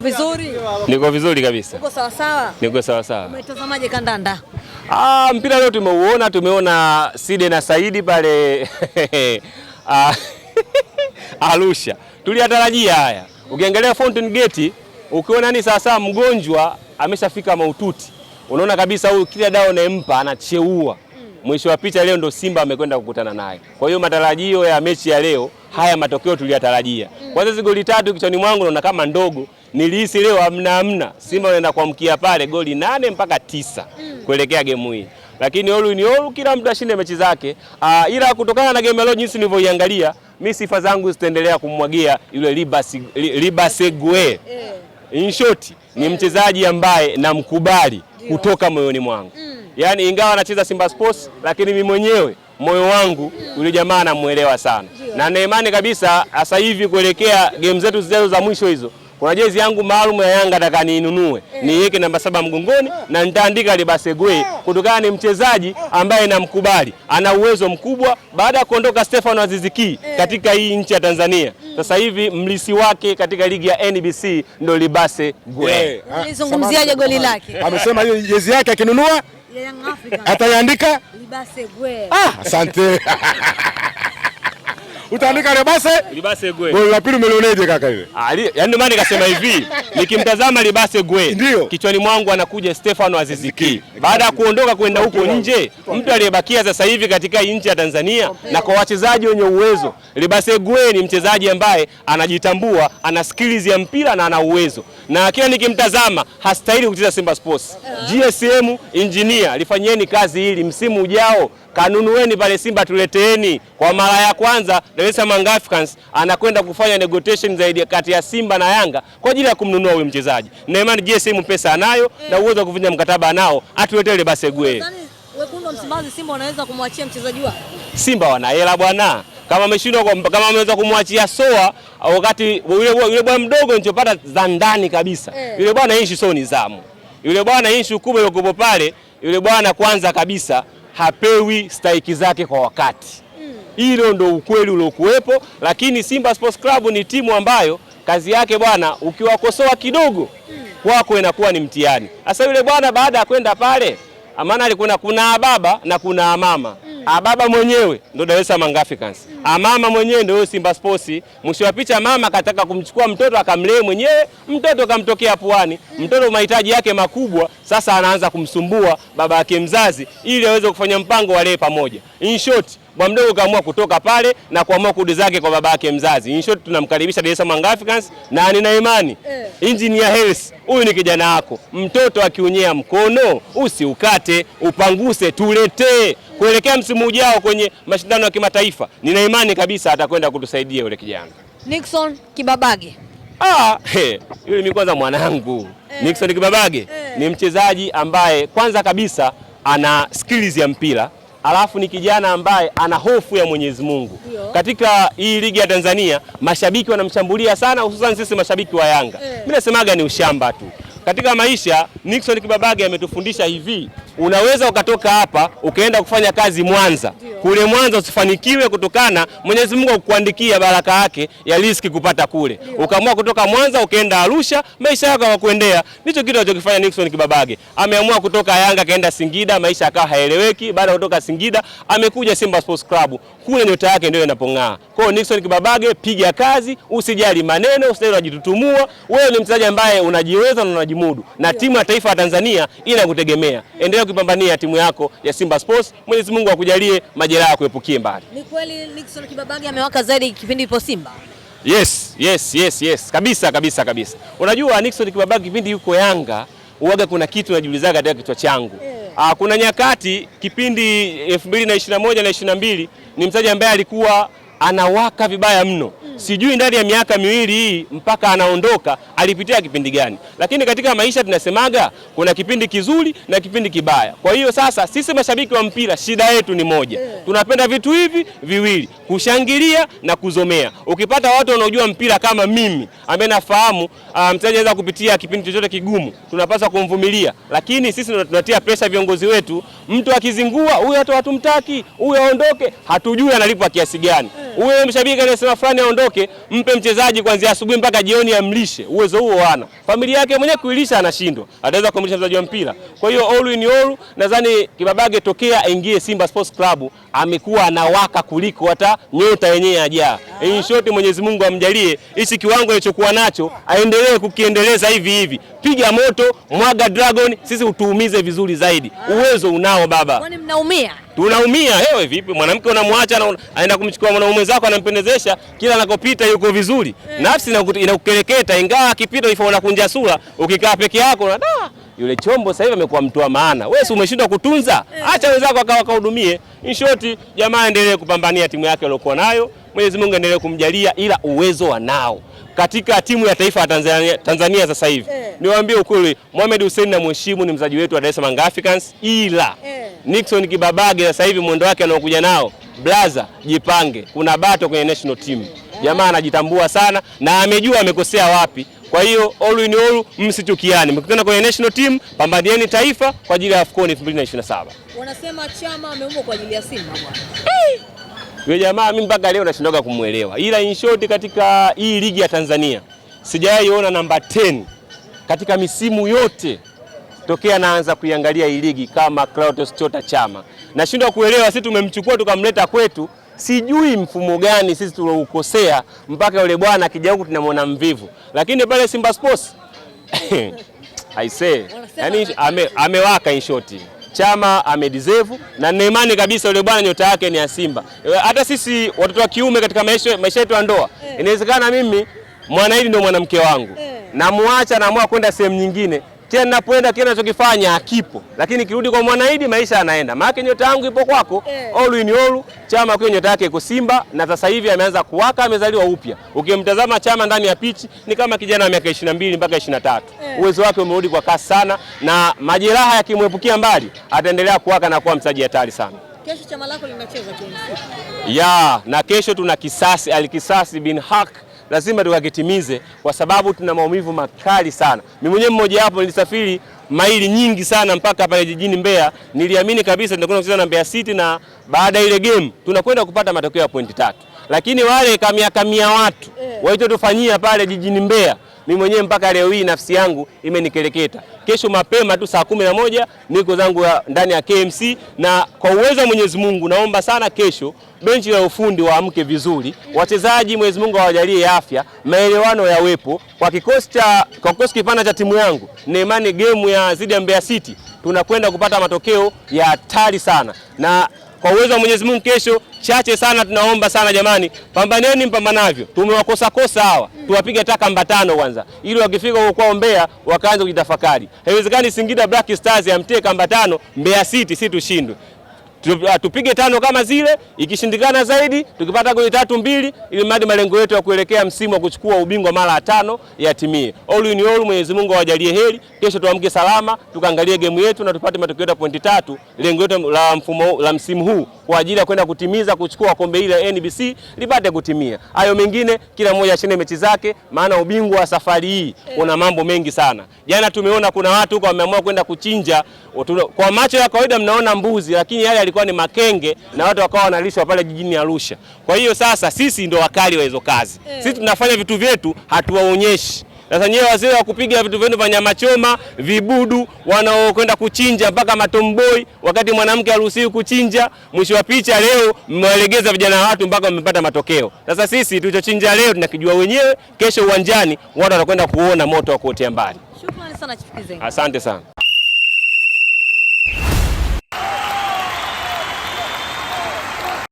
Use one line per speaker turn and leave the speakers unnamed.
Vizuri.
Niko vizuri kabisa.
Uko sawa sawa?
Niko sawa sawa.
Umetazamaje kandanda?
Mpira leo tumeona Side na Saidi pale Arusha. Tuliyatarajia haya. Ukiangalia Fountain Gate, ukiona ni sasa mgonjwa ameshafika mahututi. Unaona kabisa huyu kila dawa anayempa anacheua. Mwisho wa picha leo ndo Simba amekwenda kukutana naye. Kwa hiyo matarajio ya mechi ya leo, haya matokeo tuliyatarajia. Kwanza hizo goli 3 kichwani mwangu naona kama ndogo. Nilihisi leo amna. Simba wanaenda kuamkia pale goli 8 mpaka 9 kuelekea game hii. Lakini all in all kila mtu ashinde mechi zake. Ila kutokana na game leo jinsi nilivyoiangalia, mimi sifa zangu zitaendelea kumwagia yule Libase Gue. In short ni mchezaji ambaye namkubali kutoka moyoni mwangu. Yaani ingawa anacheza Simba Sports, lakini mimi mwenyewe moyo wangu yule jamaa namuelewa sana. Na na imani kabisa sasa hivi kuelekea game zetu zijazo za mwisho hizo, kuna jezi yangu maalum ya Yanga nataka niinunue. Niweke namba 7 mgongoni na nitaandika Libase Gue kutokana ni mchezaji ambaye namkubali. Ana uwezo mkubwa baada ya kuondoka Stefano Aziz Ki katika hii nchi ya Tanzania. Sasa hivi mlisi wake katika ligi ya NBC ndio Libase Gue.
Nizungumziaje goli lake?
Amesema hiyo jezi yake akinunua
Young Africa
ataandika
Libase Gue.
Asante. Utaandika
Libase Gue.
Goli la pili umelioneje kaka ile?
Yaani maana nikasema hivi, nikimtazama Libase Gue kichwani mwangu anakuja Stefano Aziz Ki. Baada ya kuondoka kwenda huko nje, mtu aliyebakia sasa hivi katika nchi ya Tanzania na kwa wachezaji wenye uwezo, Libase Gue ni mchezaji ambaye anajitambua, ana skills ya mpira na ana uwezo. Na kila nikimtazama hastahili kucheza Simba Sports. GSM engineer lifanyeni kazi hili msimu ujao. Kanunueni pale Simba tuleteeni. Kwa mara ya kwanza Dar es Salaam Africans anakwenda kufanya negotiation zaidi kati ya Simba na Yanga kwa ajili ya kumnunua huyu mchezaji. Na imani GSM pesa anayo na uwezo wa kuvunja mkataba nao, atuletee Libase Gue.
Wekundu wa Msimbazi Simba wanaweza kumwachia mchezaji wao?
Simba wana hela bwana. Kama ameshindwa kama ameweza kumwachia Soa wakati yule bwana mdogo nilichopata za ndani kabisa. Yule bwana issue sio nizamu. Yule bwana issue kubwa iliyokuwa pale, yule bwana kwanza kabisa hapewi stahiki zake kwa wakati. Hilo ndo ukweli uliokuwepo, lakini Simba Sports Club ni timu ambayo kazi yake bwana ukiwakosoa kidogo kwako inakuwa ni mtihani. Sasa yule bwana baada ya kwenda pale, amana alikuwa kuna baba na kuna mama. Baba mwenyewe ndo Dar es Salaam Africans. Mama mwenyewe ndio Simba Sports. Mwisho wa picha mama akataka kumchukua mtoto akamlee mwenyewe, mtoto kamtokea puani. Mtoto mahitaji yake makubwa, sasa anaanza kumsumbua baba yake mzazi ili aweze kufanya mpango wale pamoja. In short, bwana mdogo kaamua kutoka pale na kuamua kurudi zake kwa baba yake mzazi. In short, tunamkaribisha Dar es Salaam Africans na nina imani Engineer Hersi, huyu ni kijana wako. Mtoto akiunyea mkono usiukate, upanguse, tuletee. Kuelekea msimu ujao kwenye mashindano ya kimataifa, nina imani kabisa atakwenda kutusaidia yule kijana.
Nixon Kibabage.
Yule mimi kwanza mwanangu. Nixon Kibabage ni mchezaji ambaye kwanza kabisa ana skills ya mpira. Alafu ni kijana ambaye ana hofu ya Mwenyezi Mungu. Katika hii ligi ya Tanzania, mashabiki wanamshambulia sana, hususan sisi mashabiki wa Yanga. Mimi nasemaga ni ushamba tu. Katika maisha, Nixon Kibabage ametufundisha hivi, unaweza ukatoka hapa ukaenda kufanya kazi Mwanza. Kule Mwanza usifanikiwe kutokana Mwenyezi Mungu akukuandikia baraka yake ya riziki kupata kule. Ukaamua kutoka Mwanza ukaenda Arusha, maisha yako yakakuendea. Ndicho kitu alichokifanya Nixon Kibabage. Ameamua kutoka Yanga kaenda Singida, maisha yakawa haeleweki. Baada ya kutoka Singida amekuja Simba Sports Club. Kule nyota yake ndio inapong'aa. Kwa hiyo Nixon Kibabage, piga kazi, usijali maneno, usijali unajitutumua. Wewe ni mchezaji ambaye unajiweza na unajimudu. Na timu ya taifa ya Tanzania inakutegemea. Endelea kupambania timu yako ya Simba Sports. Mwenyezi Mungu akujalie majeraha kuepukie mbali.
Ni kweli Nixon Kibabage amewaka zaidi kipindi ipo Simba?
Yes. Kabisa. Unajua Nixon Kibabage kipindi yuko Yanga, uwaga kuna kitu najiulizaga katika kichwa changu. Kuna nyakati kipindi 2021 na 22 ni mchezaji ambaye alikuwa anawaka vibaya mno. Sijui ndani ya miaka miwili hii mpaka anaondoka alipitia kipindi gani. Lakini katika maisha tunasemaga kuna kipindi kizuri na kipindi kibaya. Kwa hiyo sasa sisi mashabiki wa mpira shida yetu ni moja. Tunapenda vitu hivi viwili, kushangilia na kuzomea. Ukipata watu wanaojua mpira kama mimi ambaye nafahamu mchezaji anaweza kupitia kipindi chochote kigumu, tunapaswa kumvumilia. Lakini sisi tunatia pressure viongozi wetu, mtu akizingua huyu hata hatumtaki, huyu aondoke, hatujui analipwa kiasi gani. Uwe mshabiki anasema fulani aondoke, mpe mchezaji kuanzia asubuhi mpaka jioni amlishe. Uwezo huo hana. Familia yake mwenyewe kuilisha anashindwa. Ataweza kumlisha mchezaji wa mpira. Kwa hiyo all in all nadhani Kibabage tokea aingie Simba Sports Club amekuwa anawaka kuliko hata nyota yenyewe ajaa. In short, Mwenyezi Mungu amjalie hichi kiwango alichokuwa nacho aendelee kukiendeleza hivi. Piga moto, mwaga dragon, sisi utuumize vizuri zaidi. Uwezo unao baba.
Kwani mnaumia?
Tunaumia. Hewe vipi? Mwanamke unamwacha aenda kumchukua mwanaume zako anampendezesha, kila anakopita yuko vizuri. Nafsi inakukeleketa, ingawa akipita ifo unakunja sura, ukikaa peke yako na yule chombo sasa hivi amekuwa mtu wa maana. Wewe si umeshindwa kutunza? Acha wenzako akawahudumie. In short, jamaa endelee kupambania timu yake aliyokuwa nayo. Mwenyezi Mungu endelee kumjalia, ila uwezo wanao. Katika timu ya taifa ya Tanzania sasa hivi. Niwaambie ukweli, Mohamed Hussein na mheshimu ni mzaji wetu wa Dar es Salaam Africans, ila Nixon Kibabage sasa hivi mwendo wake anaokuja nao, blaza jipange, kuna bato kwenye national team. Jamaa anajitambua sana na amejua amekosea wapi. Kwa hiyo all in all msichukiane. Mkutana kwenye national team, pambanieni taifa kwa ajili ya AFCON 2027.
Wanasema Chama ameumbwa kwa ajili ya Simba bwana.
Yule jamaa mimi mpaka leo nashindoka kumuelewa. Ila in short katika hii ligi ya Tanzania sijaiona namba 10 katika misimu yote tokea naanza kuiangalia hii ligi kama Clatous Chota Chama. Nashindwa kuelewa, sisi tumemchukua tukamleta kwetu, sijui mfumo gani sisi tuloukosea mpaka yule bwana akija huku tunamwona mvivu. Lakini pale Simba Sports I say, yani amewaka in short. Chama amedeserve na neemani kabisa yule bwana nyota yake ni ya Simba. Hata sisi watoto wa kiume katika maisha yetu ya ndoa, inawezekana mimi Mwanaidi ndio mwanamke wangu. Namuacha naamua kwenda sehemu nyingine. Tena ninapoenda kile ninachokifanya hakipo. Lakini kirudi kwa Mwanaidi maisha yanaenda. Maana nyota yangu ipo kwako. All in all, Chama kwa nyota yake iko Simba na sasa hivi ameanza kuwaka, amezaliwa upya. Ukimtazama Chama ndani ya pitch ni kama kijana wa miaka 22 mpaka 23. Uwezo wake umerudi kwa kasi sana na majeraha yakimwepukia mbali ataendelea kuwaka na kuwa mchezaji hatari sana.
Kesho Chama lako linacheza KMC.
Na kesho tuna kisasi, Al-Kisasi bin Haq. Lazima tukakitimize kwa sababu tuna maumivu makali sana. Mimi mwenyewe mmoja wapo nilisafiri maili nyingi sana mpaka pale jijini Mbeya. Niliamini kabisa tunakwenda kucheza na Mbeya City na baada ile game tunakwenda kupata matokeo ya pointi 3. Lakini wale kamia watu walichotufanyia pale jijini Mbeya, mimi mwenyewe mpaka leo hii nafsi yangu imenikeleketa. Kesho mapema tu saa 11 niko zangu ndani ya KMC na kwa uwezo wa Mwenyezi Mungu naomba sana kesho benchi la ufundi waamke vizuri, wachezaji Mwenyezi Mungu awajalie afya, maelewano yawepo kwa kikosi kipana cha timu yangu. Neemani game ya zidi ya Mbeya City tunakwenda kupata matokeo ya hatari sana. Na kwa uwezo wa Mwenyezi Mungu kesho chache sana tunaomba sana jamani, pambaneni mpambanavyo. Tumewakosa hawa. Tuwapige taka mba 5 kwanza ili wakifika huko Mbeya wakaanze kujitafakari. Haiwezekani Singida Black Stars amtie kamba 5 Mbeya City si tushindwe. Tupige 5 kama zile, ikishindikana zaidi tukipata goli 3-2 ili mradi malengo yetu ya kuelekea msimu wa kuchukua ubingwa mara 5 yatimie. All in all, Mwenyezi Mungu awajalie heri. Kesho tuamke salama, tukaangalie game yetu na tupate matokeo ya pointi 3. Lengo letu la msimu huu kwa ajili ya kwenda kutimiza kuchukua kombe hili la NBC lipate kutimia. Hayo mengine kila mmoja ashinde mechi zake, maana ubingwa wa safari hii una mambo mengi sana. Jana tumeona kuna watu huko wameamua kwenda kuchinja. Kwa macho ya kawaida mnaona mbuzi, lakini yale alikuwa ni makenge na watu wakawa wanalishwa pale jijini Arusha. Kwa hiyo sasa sisi ndio wakali wa hizo kazi. Sisi tunafanya vitu vyetu, hatuwaonyeshi. Sasa nyewe wazee wa kupiga vitu vyenu vya nyama choma, vibudu, wanaokwenda kuchinja mpaka matomboi, wakati mwanamke haruhusiwi kuchinja, mwisho wa picha leo mmewalegeza vijana wa watu mpaka wamepata matokeo. Sasa sisi tulichochinja leo tunakijua wenyewe, kesho uwanjani watu watakwenda kuona moto wa kuotea mbali.
Shukrani sana Chief Kizenga.
Asante sana.